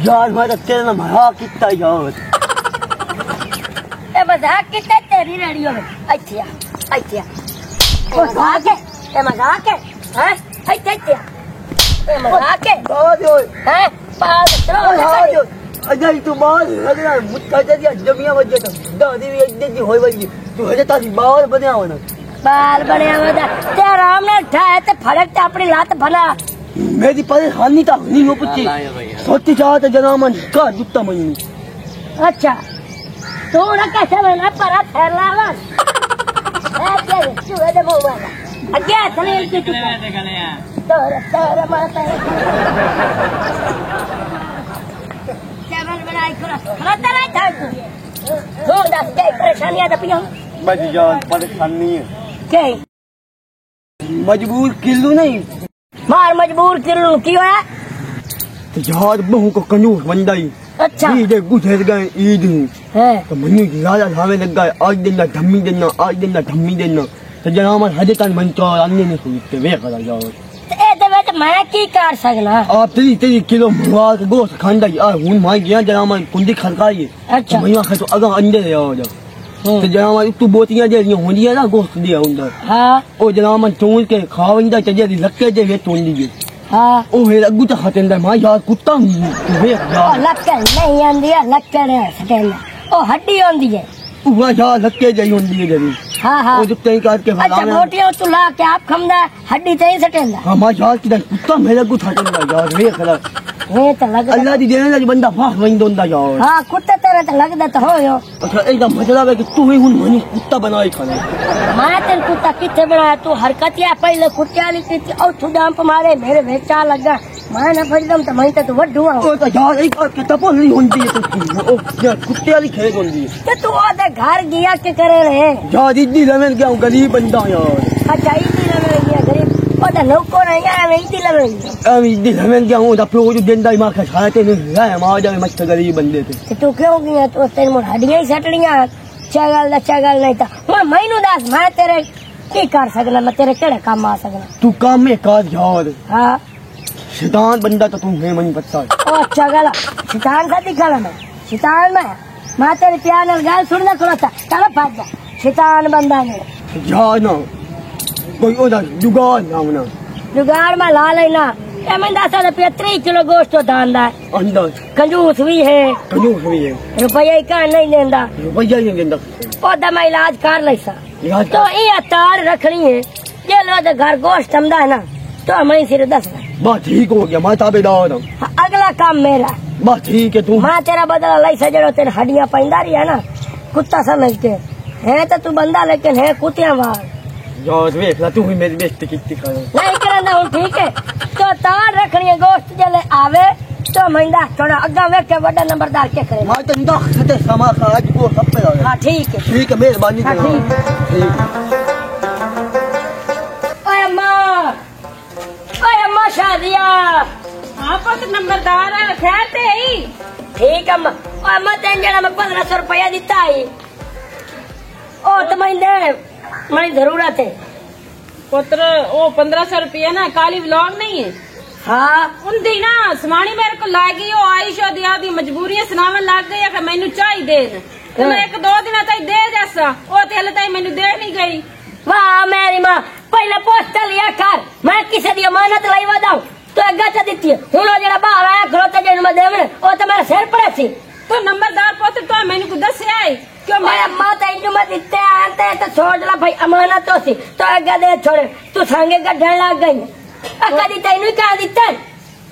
यार मैं तो तेरे ना मजाक कितना यार ए मजाक कितना तेरी रेडियो में अच्छी आ मजाक है हैं अच्छी ए मजाक है हैं पाल चलो अजय तू बाल लगना मुझका दिया जमिया वजह तो दादी भी एक होई वजी तू हजे तारी बाल बनया होना बाल बनया होदा तेरा हमने उठाया ते फड़क ते अपनी लात भला मेरी परेशानी तो नहीं हो पूछी सोची चाहते जनामन का जुत्ता मनी अच्छा तू ना कैसे बना परा थैला है क्या तू है दे बोला अगे चले की तोरा माता चावल बनाई खाता नहीं था तू दस के परेशानियां दपियो बड़ी जान परेशानी है के मजबूर किल्लू नहीं मार मजबूर किल्लू क्यों है तो यार बहू को कंजूस बंदाई अच्छा ईद गुजर गए ईद है तो मनु लाला धावे लग गए आज देना धम्मी देना आज देना धम्मी देना तो जनाब हजे तक मन चो अन्य नहीं सुनते वे करा जाओ ए दे में मैं की कर सकना आप तेरी किलो मुर्गा के गोश्त खांदा यार हुन मां गया जनाब कुंडी खड़काई अच्छा मैं खा तो अगा अंडे ले आओ जा तो जनाब तू बोतियां दे होंदी है ना गोश्त दिया अंदर हां ओ जनाब चोल के खावंदा चजे लक्के जे वे तोड़ लीजिए हां ओ हे अगू तो खातेंदा मां यार कुत्ता वे यार लक्के नहीं आंदी है लक्के ने सटेंदा ओ हड्डी आंदी है वो यार लक्के जई होंदी है जरी हाँ हाँ वो जो तय करके अच्छा बोटियां तू ला के आप खमदा हड्डी तई सटेंदा हां मां यार किदा कुत्ता मेरे को खातेंदा यार वे खला वे तो लग अल्लाह दी देने दा बंदा फाख वइन दोंदा यार हां कुत्ता तेरा तो लगदा तो हो यो अच्छा एकदम मतलब है कि तू ही हुन मनी कुत्ता बनाई खाना मैं तेरे कुत्ता किथे बनाया तू हरकतिया पहले कुत्ते वाली की और तू जंप मारे मेरे वेचा लगा मैं ना फजदम तो मैं तो वड्डू आ ओ तो यार एक के तपो नहीं होंदी है तो ओ यार कुत्ते वाली खेल होंदी है तो तू ओदे घर गया के करे रे यार इतनी रमन क्या गरीब बंदा यार अच्छा इतनी लगे गया गरीब ओदे लोको नहीं आ मैं इतनी लगे अब इतनी रमन क्या हूं अपने जो देंदा ही मां खाते नहीं है मां जावे मस्त गरीब बंदे थे तू क्यों गया तो तेरे मोर हड्डियां ही सटड़ियां चगल नहीं था मैं मैनू दस मैं तेरे की कर सकना मैं तेरे केड़े काम आ सकना तू काम में काज यार हां शैतान बंदा तो तू है मन पता ओ चगल शैतान का दिखला शैतान मैं तेरे प्यार नाल गाल सुनना थोड़ा सा चल भाग जा शैतान बंदा ने यार ना कोई ओदा जुगाड़ ना होना जुगाड़ में ला लेना ए मैं 10 रुपया 3 किलो गोश्त तो दांदा अंदर कंजूस भी है रुपया का नहीं देंदा रुपया नहीं देंदा ओदा मैं इलाज कर लेसा तो ये तार रखनी है ये लो तो घर गोश्त हमदा है ना तो मैं सिर 10 बात ठीक हो गया मैं ताबेदार हूं अगला काम मेरा बात ठीक है तू मैं तेरा बदला लाई सजड़ो तेरे हड्डियां पैंदा रही है ना कुत्ता समझ के है तो तू बंदा लेकिन है कुत्तियां वार यार देख ला तू ही मेरी बेइज्जती कितनी कर नहीं करना हूं ठीक है तो तार रखनी है गोश्त जले आवे तो महिंदा थोड़ा अग्गा वेख के बड़ा नंबरदार के करे मैं तो इंदा खते समा का आज को सब पे हां ठीक है मेहरबानी ठीक ओए अम्मा शादिया आपको तो नंबरदार है खैर ते ही ठीक है अम्मा तेन जरा मैं 1500 रुपया दिता है ओ तो मैं दे मेरी जरूरत है पुत्र वो 1500 रुपया ना काली व्लॉग नहीं है हाँ उनदी ना समानी मेरे को लागी वो आईशो दिया दी मजबूरियां सुनावन लग गई कि मैनू चाय दे तो मैं 1-2 दिन तक दे जैसा वो ते हले तक मैनू दे नहीं गई वाह मेरी माँ पहले पोस्ट लिया कर मैं किसी दी अमानत लाई वदाऊं तो अग्गा च दित्ती हुन ओ जेड़ा बाहर आया खलोता जेन मैं देवने ओ तो मेरा सिर पड़े सी तो नंबरदार पुत्र तो मैनू को दसया है क्यों मैं अम्मा तेन मैं दिते आते तो छोड़ ला भाई अमानत तो सी तो अग्गा दे छोड़े तू संगे गड्ढण लग गई अग्गा दी तेनू क्या दिता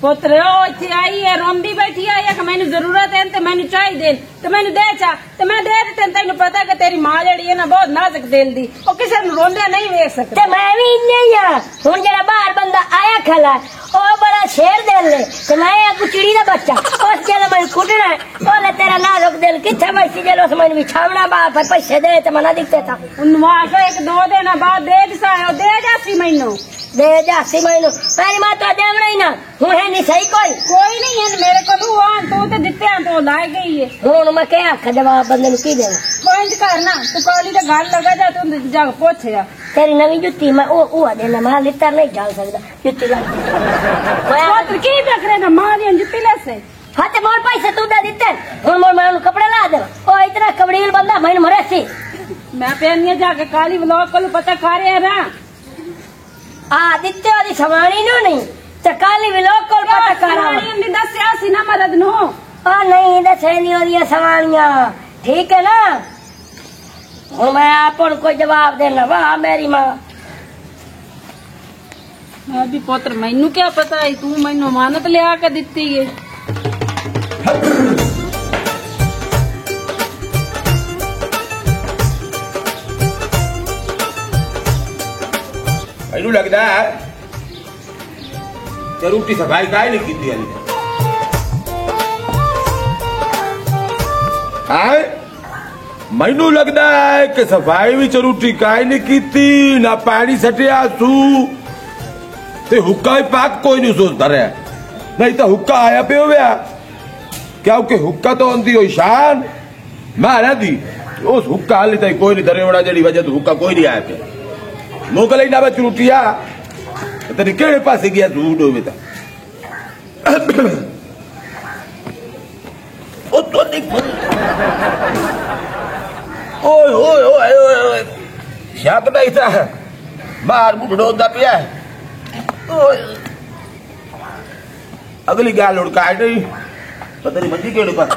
पुत्र ओ इत्थे आई है रोंदी बैठी आई है कि मैनू जरूरत है ते मैनू चाय दे तो मैनू दे चा ते मैं दे ते तैनू पता है कि तेरी मां जेड़ी है ना बहुत नाजुक दिल दी ओ किसे नु रोंदे नहीं वेख सकती ते मैं भी इन्ने ही हां हुन जेड़ा बाहर बंदा आया खला ओ बड़ा शेर दिल ले ते मैं एक चिड़ी दा बच्चा उस जेला मैं कुटना ओले तेरा नाजुक दिल किथे बैठी जेलो से मैनू बिछावना बाहर पर पैसे दे ते मना दिते था उनवा के 1-2 दिन बाद दे दिसा दे जासी मैनू दे जासी मैनू मेरी मां तो देवना ही ना हुन है नहीं सही कोई नहीं है मेरे को तू तो दिते तो लाई गई है हुन मैं क्या आख जवाब बंदे नु की देना पॉइंट करना तू काली दे गल लगा जा तू जा पूछ जा तेरी नवी जुत्ती मैं ओ देना मैं लिटर नहीं डाल सकदा जुत्ती ला पुत्र की देख रहे ना मां दी जुत्ती ले से हाँ तो मोर पैसे तू दे दिते हुन मोर मैं कपड़े ला दे ओ इतना कबड़ील बंदा मैंने मरे सी मैं पेनिया जाके काली ब्लॉक को पता कर रहा ना आ दिते वाली सवाणी नो नहीं तो काली ब्लॉक को पता कर सवाणी ने दसया सी ना मदद नो आ नहीं दसे नहीं वाली सवाणियां ठीक है ना हुन मैं आपन को जवाब देना वाह मेरी मां अभी पुत्र मैनू क्या पता है तू मैनू मानत लिया के दिती है मैनू लगता है कि रोटी सफाई का नहीं की मैनू लगता है कि सफाई भी रोटी का नहीं की ना पानी सटिया सू ते हुक्का ही पाक कोई नहीं सोचता रहा नहीं तो हुक्का आया पे हो गया क्योंकि हुक्का तो आंदी हो शान मारा दी उस हुक्का हाली तक कोई नहीं दरे बड़ा जड़ी वजह तो हुक्का कोई नहीं आया पे मोकल ना बच रोटिया तेरे केड़े पासे गया झूठ हो बेटा ओए ओए ओए ओए शाक नहीं था बाहर मुठोदा पिया अगली गाल उड़का नहीं पता नहीं मंजी केड़े पर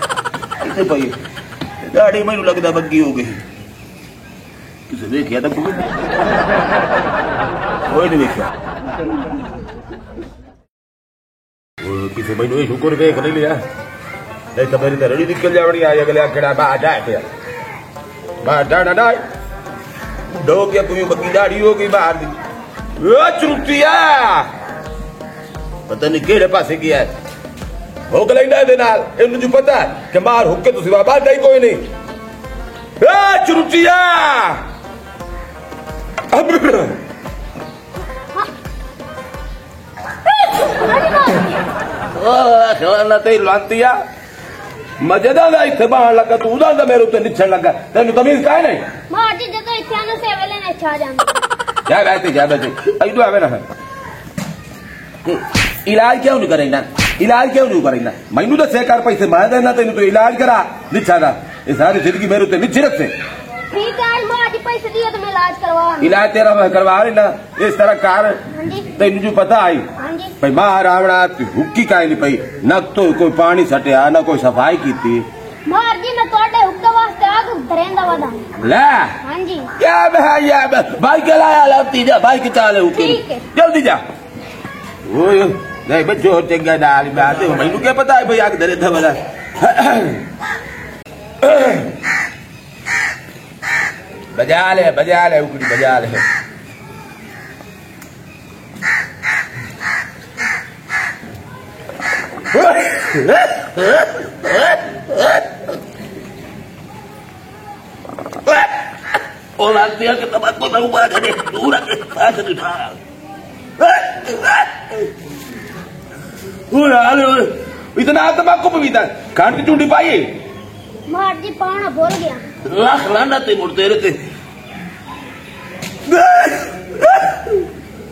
इतने पई गाड़ी मैनू लगता बग्गी हो गई किसे देखिया था कोई नहीं देखा किसे मैनू ये शुक्र देख नहीं लिया नहीं तो मेरी तरह निकल जावनी आई अगले आखड़ा बाहर डाटा डो गया कोई बग्गी दाढ़ी हो गई बाहर दी चुटिया पता नहीं केड़े पासे गया है हुक लेना दे नाल इन्हू जो पता है कि मार हुक्के तो सिवा बात नहीं कोई नहीं चुटिया लांतिया मजेदार इतने बाहर लगा तू उदा मेरे उत्ते निछन लगा तेन तमीज का नहीं मां जी जब इत्थे नु सेवा लेने अच्छा जांदा क्या बैठे इधर आवे ना इलाज क्यों नहीं करेगा इलाज क्यों नहीं करेगा मैनू तो सहकार पैसे मैं देना तेन तो इलाज करा निच्छा का ये सारी जिंदगी मेरे उत्ते निच्छे रखते ठीक है मां जी पैसे दिए तो मैं इलाज करवा इलाज तेरा मैं करवा रही ना इस तरह कार तेन जो पता आई भाई मां रावणा हुक्की काई नहीं पई न तो कोई पानी सटिया न कोई सफाई की थी मार जी मैं तोड़े हुक्के वास्ते आग धरेंदा वादा ले हां जी क्या भाई या भाई के लाया लाती जा भाई के चाले हुक्के ठीक है जल्दी जा ओए नहीं बच्चो चंगा डाल में आते हो मैनू क्या पता है भाई आग धरे था वाला बजा ले उकड़ी बजा ले और आते हैं कि तब तो ऊपर करे दूर आके पास उठा इतना तंबाकू पीता खांड की चूंटी पाई मार जी पाना भूल गया लाख लाना ते मुड़ते रहते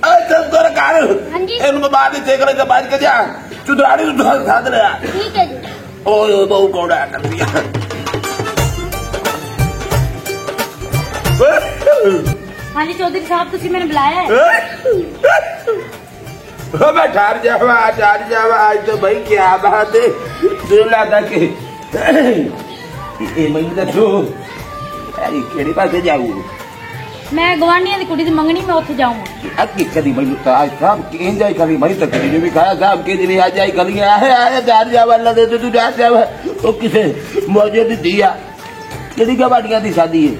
अच्छा तोरा कार हां जी इनको बाद में चेक करे बाद के जा चुदराड़ी तो साथ ले ठीक है जी ओए बहु कौड़ा कर दिया हाँ जी चौधरी साहब तुसी मैंने बुलाया है मैं ठहर जावा आज तो भाई क्या बात है दूल्हा था कि ये महीने तक तो अरे केड़ी पासे जाऊँ मैं गवांढियां दी कुड़ी दी मंगनी में उत्थे जाऊंगा अक्की कदी मैनू तो आज साहब के एंजॉय करी मई तक कदी भी खाया साहब के दिन आज जाई करी आए चार जावा अल्लाह दे तू जा जावा ओ किसे मौजे दी दिया केड़ी गवांढियां दी शादी है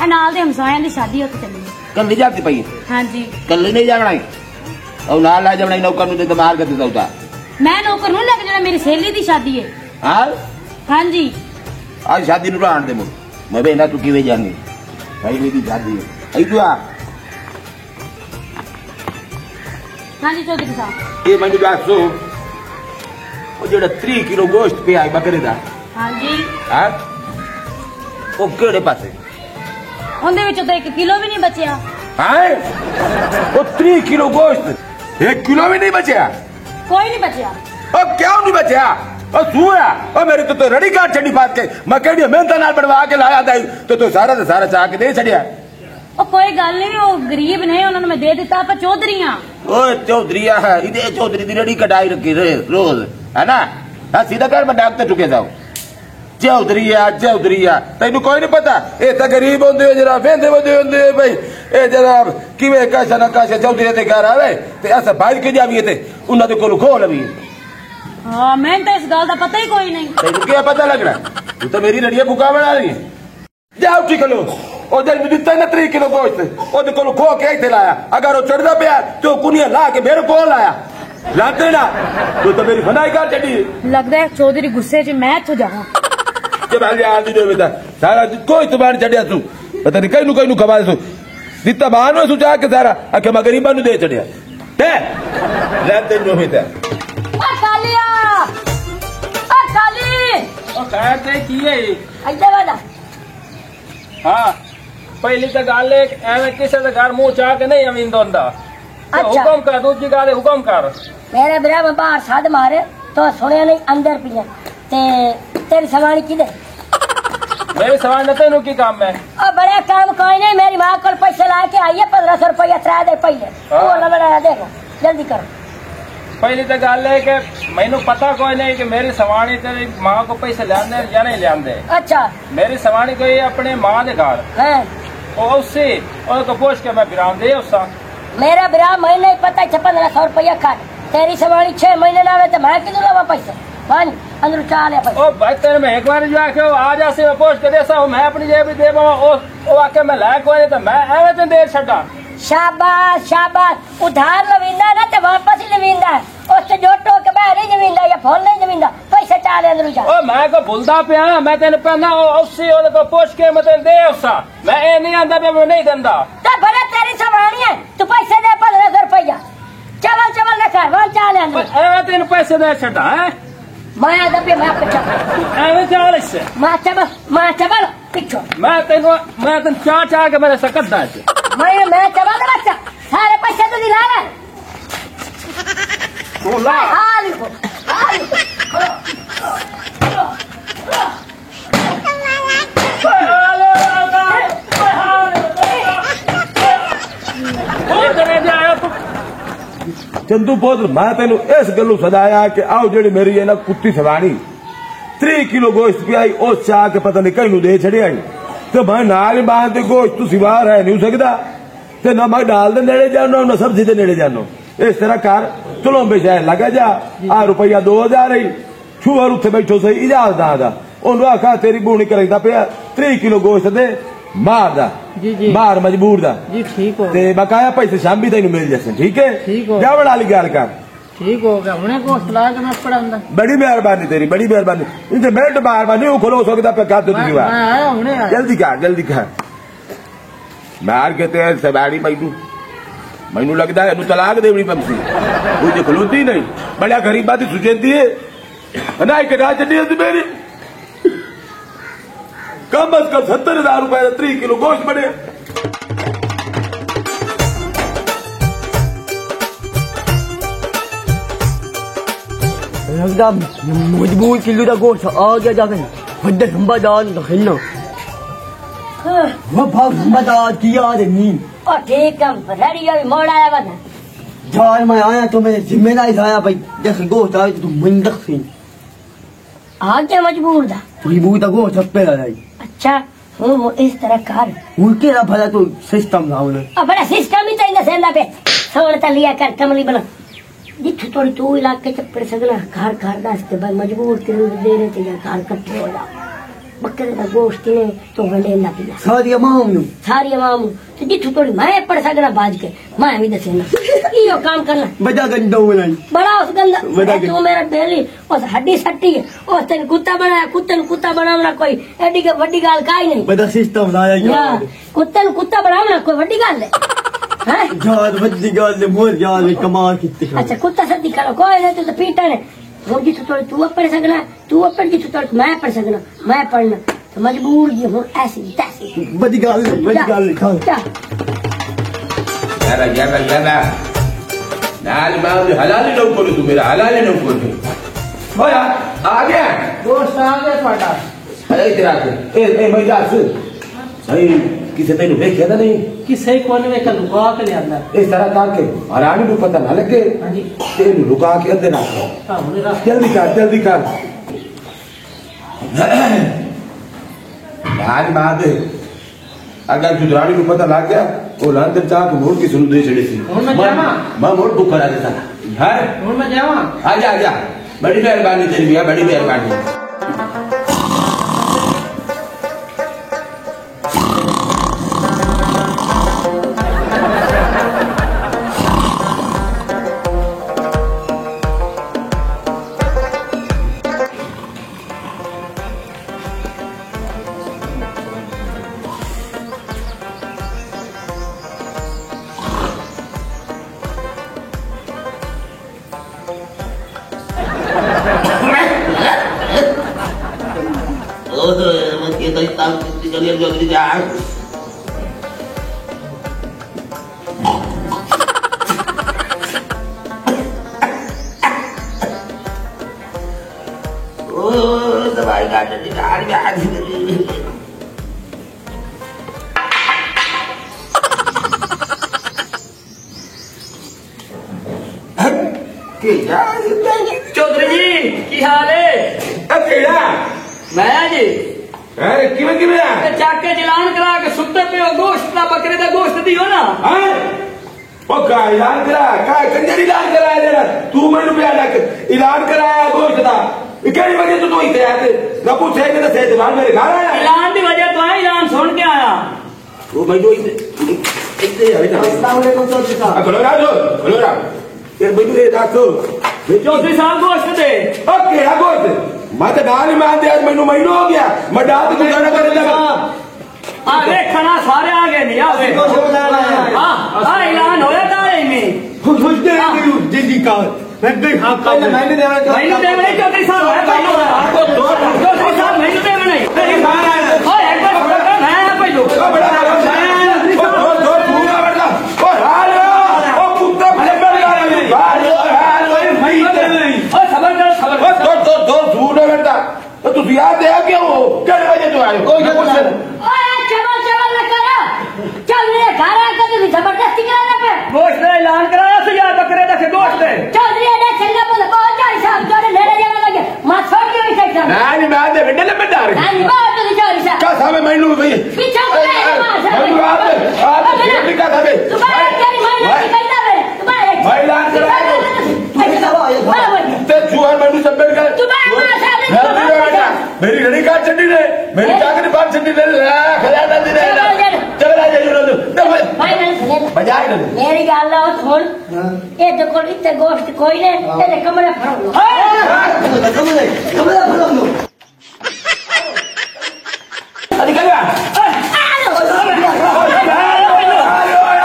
आ नाल दे हमसायां दी शादी उत्थे चली कल नहीं जाती पई हां जी कल नहीं जाना और नाल आ जाना नौकर नु ते मार के दौता मैं नौकर नु लग जाना मेरी सहेली दी शादी है हां हां जी आज शादी नु आण दे मैं बेना तू किवे जानी भाई मेरी शादी है इधर आ हां जी चौधरी साहब ये मैनू दसो ਉਹ ਜਿਹੜਾ 3 ਕਿਲੋ ਗੋਸ਼ਤ ਪਿਆ ਹੈ ਬੱਕਰੇ ਦਾ ਹਾਂਜੀ ਹਾਂ ਉਹ ਕਿਹੜੇ ਪਾਸੇ ਉਹਦੇ ਵਿੱਚੋਂ ਤਾਂ 1 ਕਿਲੋ ਵੀ ਨਹੀਂ ਬਚਿਆ ਹਾਂ ਉਹ 3 ਕਿਲੋ ਗੋਸ਼ਤ 1 ਕਿਲੋ ਵੀ ਨਹੀਂ ਬਚਿਆ ਕੋਈ ਨਹੀਂ ਬਚਿਆ ਉਹ ਕਿਉਂ ਨਹੀਂ ਬਚਿਆ और सूया और मेरी तो रड़ी काट छड़ी बात के मैं केड़ी मेहनत नाल बनवा के लाया था तो सारा ते सारा चाह के दे छड़िया ओ कोई गल नहीं वो गरीब ने उन्होंने मैं दे दिता पर चौधरीया ओए चौधरीया है इधे चौधरी दी रड़ी कटाई रखी रोज है ना हां सीधा कर मैं डॉक्टर चुके जाऊं चौधरीया तेन कोई नहीं पता ये तो गरीब होंगे जरा वेंदे होंगे भाई ये जरा किवें काशा ना काशा चौधरी के घर आवे ते अस भाज के जावीए ते उन्हां दे कोल खो लवीए हाँ मैं तो इस गल का पता ही कोई नहीं तेन क्या पता लगना तू तो मेरी रड़िया बुका बना रही है जाओ ठीक लो और जब दिता ना 3 किलो गोश्त ओदे कोल खो के इथे लाया अगर वो चढ़दा पिया तो कुनिया ला के मेरे कोल लाया लाते ना तो मेरी फनाई कर छड़ी लगता है चौधरी गुस्से च मैं तो जाऊं जब आ गया आदि बेटा सारा कोई तुम्हारे चढ़िया तू पता नहीं कहीं नु खबा सु दिता बानो सु जा के सारा आके मैं गरीबा नु दे चढ़िया है लाते नो बेटा आ कालिया आ काली ओ कहते की है आइए वाला हाँ पहली तो गल एवं किसी के घर मुंह चाह के नहीं अमीन दोंदा अच्छा। हुक्म कर दूसरी गल हुक्म कर मेरे बिरा में बाहर साध मारे तो सुने नहीं अंदर पिया ते तेरी सवारी किधर मेरे सवाल न तेनू की काम है और बड़े काम कोई नहीं मेरी माँ को पैसे ला के आइए 1500 रुपया त्रा दे पहले वो लबड़ा देखो जल्दी करो पहली तो गल है कि मैनू पता कोई नहीं कि मेरी सवाणी तेरी माँ को पैसे लियाने या नहीं लियाने अच्छा मेरी सवाणी गई अपने माँ के घर है उससे को पूछ के मैं बिराम दे उसका मेरा बिरा महीने ही पता है 1500 रुपया खा तेरी सवारी 6 महीने ना आवे तो मैं किधर लवा पैसे हाँ अंदर चाल है ओ भाई तेरे में एक बार जो आके आ जा से पोस्ट कर देसा हूं मैं अपनी जेब दे बावा ओ आके मैं लायक होए तो मैं एवे तो देर छड़ा शाबाश शाबाश उधार लविंदा ना तो वापस ही लविंदा उससे जो टोक बाहर ही जमींदा या फोन नहीं जमींदा पैसे चाल अंदर जा ओ मैं को भूलदा पिया मैं तेन पहना उससे ओ को पोस्ट के मैं तेन दे उससा मैं ए नहीं आंदा पे मैं नहीं दंदा तो भले तेरी सवारी है तू पैसे दे 1500 रुपया चवल चवल रखा वहां चाल अंदर एवे तेन पैसे दे छड़ा है माया दबे मैं आपको चवल एवे चाल इससे मां चवल पिछो मैं तेन चाह के मेरे सकत दा मैं चवल बच्चा सारे पैसे तो दिला ले तू ला हाल को चंदू पुत्र मैं तेन इस गलू सदाया कि आओ जेड़ी मेरी है ना कुत्ती सवानी 3 किलो गोश्त पियाई उस चाह के पता नहीं कहीं दे छड़िया तो मैं नाल ही बांध के गोश्त तू सिवा रह नहीं सकता ते ना मैं डाल दे नेड़े जानो ना सब्जी दे नेड़े जानो इस तरह कर चलो बेचारे लगा जा आ रुपया 2000 ही छुअर उत्थे बैठो सही इजाजत दा ओनू आखा तेरी बूनी करेंदा पिया 3 किलो गोश्त दे मार दा मार मजबूर दा जी ठीक हो ते बकाया पैसे शाम भी तेन मिल जाते ठीक है ठीक हो जा वाली गल कर ठीक हो गया हुने को सलाह के मैं पढ़ांदा बड़ी मेहरबानी तेरी बड़ी मेहरबानी इनसे मिनट मेहरबानी वो खोलो सकता पे कर दो तुझी मैं आया हुने आया जल्दी कर मार के तेरे सवारी मैनू लगता है तलाक देवनी पमसी मुझे खलोती नहीं बड़ा गरीबा की सुझेंदी है ना एक रात चढ़ी मेरी कम अज कम 70,000 रुपए 3 किलो गोश्त बने लगता मजबूर किलो का गोश्त आ गया जाकर बड़े लंबादार रखना वो भाव लंबादार किया नहीं और ठीक है रेडी अभी मोड़ आया बता यार मैं आया तो मैंने जिम्मेदारी आया भाई जैसे गोश्त आया तो मंदक से आगे मजबूर था मजबूर का गोश्त सब पे आई अच्छा वो इस तरह कर उनके ना भला तो सिस्टम ना उन्हें अब बड़ा सिस्टम ही तो सेंदा पे सोलता लिया कर कमली बना जिथे थोड़ी तू इलाके च पड़ सकना घर घर दस के भाई मजबूर किलो दे रहे थे घर कट्ठे हो जा बकरे का गोश्त ने तो गले ना पिया सारी अमाम तो जिथे थोड़ी मैं पड़ सकना बाज के मैं भी दसेना यो काम करना बड़ा गंदा होना बड़ा उस गंदा तू मेरा डेली उस हड्डी सट्टी है उस तेन कुत्ता बनाया कुत्ते ने कुत्ता बनावना कोई एडी के वड्डी गाल काई नहीं बड़ा सिस्टम लाया कुत्ते ने कुत्ता बनावना कोई वड्डी गाल है यार बच्ची गाल मोर यार कमाल कितने अच्छा कुत्ता सदी करो कोई नहीं तो पीटा ने वो जिथे थोड़ी तू पढ़ सकना तू पढ़ जिथे थोड़ी मैं पढ़ सकना मैं पढ़ना तो मजबूर जी हूँ ऐसी तैसी बड़ी गाल याला नाल मैं हलाली न करू तू मेरा हलाली न करू हो यार आ गया दोस्त आ गया ਤੁਹਾਡਾ अरे तेरा ए मैं जा सुन भाई किसे तेन देखा था नहीं ਕਿਸੇ ਕੋਲ ਵੇਖ ਲੁਕਾ ਕੇ ਲਿਆਂਦਾ इस तरह करके हरानी को पता ना लगे ਹਾਂਜੀ तेन लुका के अंदर रख ਸਾਹਮਣੇ ਰੱਖ जल्दी कर यार बात अगर गुजरानी को पता लग गया वो अंदर चाह के मोड़ की सुन दे चढ़ी थी ਹੁਣ ਮੈਂ ਜਾਵਾਂ मैं मोड़ बुक करा देता है ਹੁਣ ਮੈਂ ਜਾਵਾਂ आजा बड़ी मेहरबानी तेरी भैया बड़ी मेहरबानी दवाई चौधरी जी की हाल है मैं जी अरे किवें ते चाके चलान करा के सुते पे हो गोश्त का बकरे का गोश्त दियो ना ओ का ऐलान करा का कंजर ऐलान कराया जरा तू मैनू पे आना ऐलान कराया गोश्त दा इकड़ी वजह तो इथे आते ना पूछे ने से दीवान मेरे घर आया ऐलान की वजह तो है ऐलान सुन के आया वो मैं जो इथे है ना अस्सलाम वालेकुम चौधरी साहब बोलो रा ये मैनू ये दसो चौधरी साहब गोश्त दे ओ केड़ा गोश्त मैं तो डाल ही मान दे आज मैनू महीनों हो गया मैं डाल तो गुजारा कर लगा आ देखना सारे आ गए नहीं आवे हां ऐलान होया तारे में खुश दे जिंदगी का मैं देखा कल मैंने देना मैनू दे नहीं चौधरी साहब है चौधरी साहब मैनू दे नहीं तेरी बात है ओए एक बार छोड़ मैं पहलू बड़ा दो पूरा बड़ा ओ हाल ओ कुत्ता भले पड़ गया हाल भाई ओ खबर दो झूठ है बेटा तो तू याद है क्यों हो कितने बजे तो आए कोई नहीं पूछ ओए चबल न करो चल मेरे घर आकर तू जबरदस्ती कराना पे गोश्त का ऐलान कराया तो यार बकरे का गोश्त दे चौधरी ने चंगा बोल बहुत चार साहब जो लेने जाने लगे मां छोड़ के इसे चल नहीं मैं दे बेटे ले बेटा नहीं बात तो चौधरी साहब क्या साहब मैनू भाई पीछे को नहीं मां आप ये का था बे तुम्हारे तेरी मां ने कहता है तुम्हारे मैं ऐलान कराया ते जुआर मैनू सब बेल कर मेरी घड़ी काट चंडी ने मेरी कागज बात चंडी ने खजाना दी ने चल आ जा बजाय ना मेरी गल ला सुन ए तो कोई इते गोश्त कोई ने तेरे कमरे फड़ लो कमरे फड़ो लो अरे क्या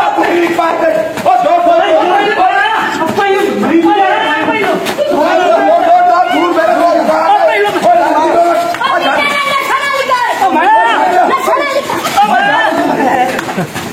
अपनी बात ओ दो Let's